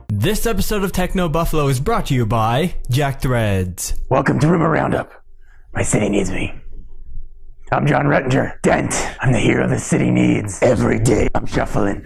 This episode of Techno Buffalo is brought to you by Jack Threads. Welcome to Rumor Roundup. My city needs me. I'm John Rettinger. Dent. I'm the hero the city needs. Every day I'm shuffling.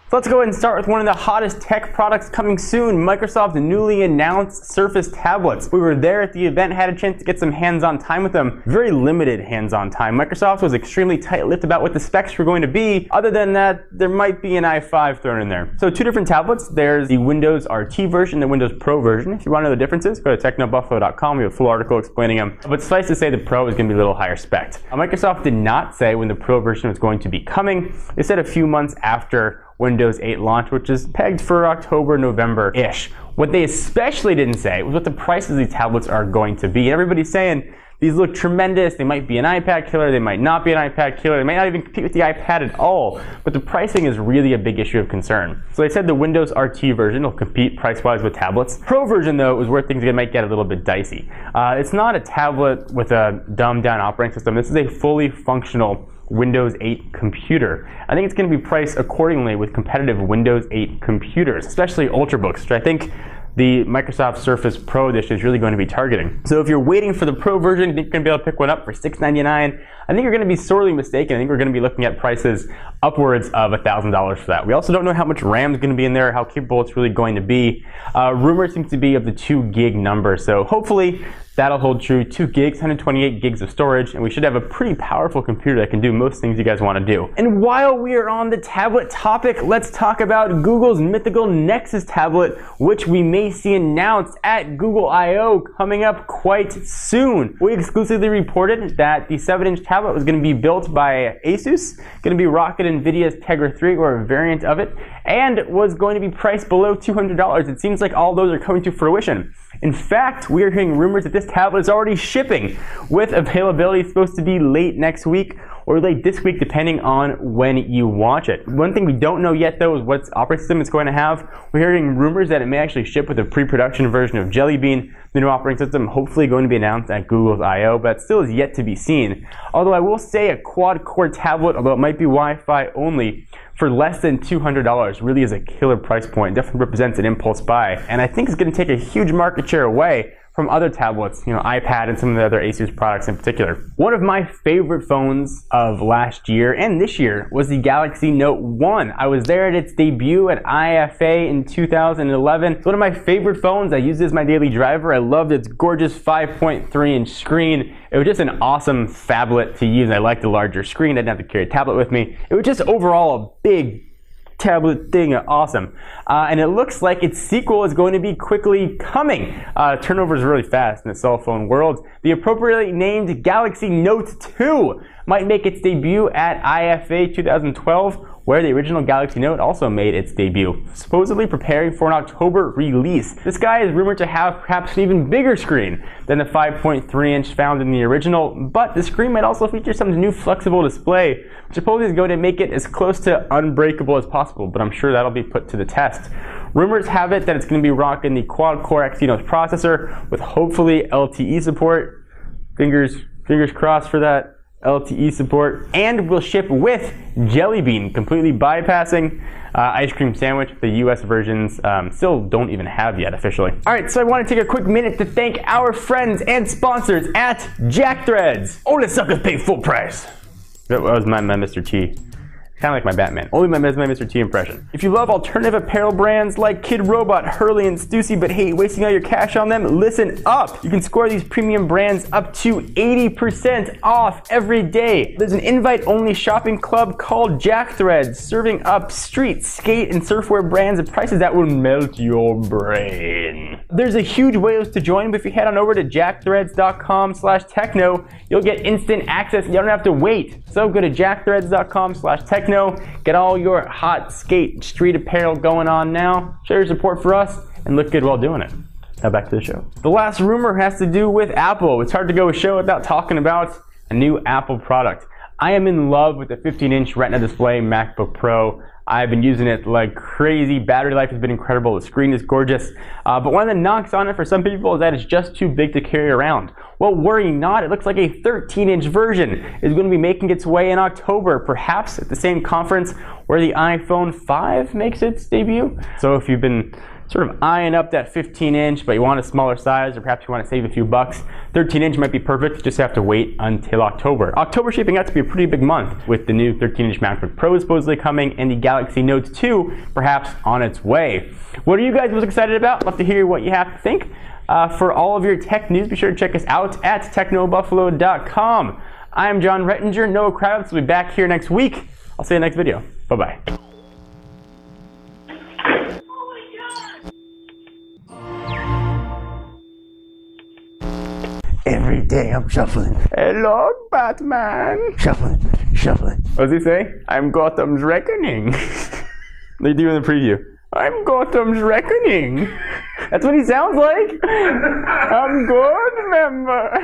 So let's go ahead and start with one of the hottest tech products coming soon, Microsoft's newly announced Surface tablets. We were there at the event, had a chance to get some hands-on time with them. Very limited hands-on time. Microsoft was extremely tight-lipped about what the specs were going to be. Other than that, there might be an i5 thrown in there. So two different tablets. There's the Windows RT version, the Windows Pro version. If you want to know the differences, go to technobuffalo.com. We have a full article explaining them. But suffice to say, the Pro is going to be a little higher spec. Microsoft did not say when the Pro version was going to be coming. They said a few months after Windows 8 launch, which is pegged for October, November-ish. What they especially didn't say was what the prices of these tablets are going to be. And everybody's saying these look tremendous. They might be an iPad killer. They might not be an iPad killer. They might not even compete with the iPad at all. But the pricing is really a big issue of concern. So they said the Windows RT version will compete price-wise with tablets. Pro version, though, is where things might get a little bit dicey. It's not a tablet with a dumbed-down operating system. This is a fully functional Windows 8 computer. I think it's going to be priced accordingly with competitive Windows 8 computers, especially Ultrabooks, which I think the Microsoft Surface Pro edition is really going to be targeting. So if you're waiting for the Pro version, you think you're going to be able to pick one up for $699, I think you're going to be sorely mistaken. I think we're going to be looking at prices upwards of $1,000 for that. We also don't know how much RAM is going to be in there, how capable it's really going to be. Rumors seem to be of the 2 gig number, so hopefully that'll hold true. 2 gigs, 128 gigs of storage, and we should have a pretty powerful computer that can do most things you guys want to do. And while we are on the tablet topic, let's talk about Google's mythical Nexus tablet, which we may see announced at Google I/O coming up quite soon. We exclusively reported that the 7-inch tablet was going to be built by Asus, going to be rocking NVIDIA's Tegra 3 or a variant of it, and was going to be priced below $200. It seems like all those are coming to fruition. In fact, we are hearing rumors that this tablet is already shipping, with availability supposed to be late next week or late this week, depending on when you watch it. One thing we don't know yet, though, is what operating system it's going to have. We're hearing rumors that it may actually ship with a pre-production version of Jelly Bean, the new operating system, hopefully going to be announced at Google's I/O, but still is yet to be seen. Although I will say a quad-core tablet, although it might be Wi-Fi only, for less than $200 really is a killer price point. It definitely represents an impulse buy, and I think it's going to take a huge market share away from other tablets, iPad and some of the other Asus products in particular. One of my favorite phones of last year and this year was the Galaxy Note 1. I was there at its debut at IFA in 2011. It's one of my favorite phones. I used it as my daily driver. I loved its gorgeous 5.3-inch screen. It was just an awesome phablet to use. I liked the larger screen. I didn't have to carry a tablet with me. It was just overall a big tablet thing, awesome. And it looks like its sequel is going to be quickly coming. Turnover is really fast in the cell phone world. The appropriately named Galaxy Note 2 might make its debut at IFA 2012, where the original Galaxy Note also made its debut, supposedly preparing for an October release. This guy is rumored to have perhaps an even bigger screen than the 5.3-inch found in the original, but the screen might also feature some new flexible display, which supposedly is going to make it as close to unbreakable as possible, but I'm sure that'll be put to the test. Rumors have it that it's going to be rocking the quad-core Exynos processor with hopefully LTE support. Fingers crossed for that LTE support, and will ship with Jelly Bean, completely bypassing ice cream sandwich. The US versions still don't even have yet officially. Alright, so I want to take a quick minute to thank our friends and sponsors at Jack Threads. Only suckers pay full price. That was my Mr. T. Kind of like my Batman. Only my Mr. T impression. If you love alternative apparel brands like Kid Robot, Hurley, and Stussy, but hate wasting all your cash on them, listen up. You can score these premium brands up to 80% off every day. There's an invite-only shopping club called Jack Threads, serving up street, skate, and surfwear brands at prices that will melt your brain. There's a huge wait to join, but if you head on over to jackthreads.com/techno, you'll get instant access. You don't have to wait. So go to jackthreads.com/techno. Get all your hot skate street apparel going on now. Show your support for us and look good while doing it. Now back to the show. The last rumor has to do with Apple. It's hard to go a show without talking about a new Apple product. I am in love with the 15-inch Retina display MacBook Pro. I've been using it like crazy. Battery life has been incredible. The screen is gorgeous. But one of the knocks on it for some people is that it's just too big to carry around. Well, worry not. It looks like a 13-inch version is going to be making its way in October, perhaps at the same conference where the iPhone 5 makes its debut. So if you've been sort of eyeing up that 15-inch, but you want a smaller size, or perhaps you want to save a few bucks, 13-inch might be perfect. You just have to wait until October. October shaping out to be a pretty big month with the new 13-inch MacBook Pro supposedly coming and the Galaxy Note 2 perhaps on its way. What are you guys most excited about? Love to hear what you have to think. For all of your tech news, be sure to check us out at technobuffalo.com. I'm John Rettinger. Noah Kravitz will be back here next week. I'll see you in the next video. Bye-bye. Every day I'm shuffling. Hello, Batman. Shuffling. What does he say? I'm Gotham's reckoning. They do in the preview. I'm Gotham's reckoning. That's what he sounds like. I'm good, member.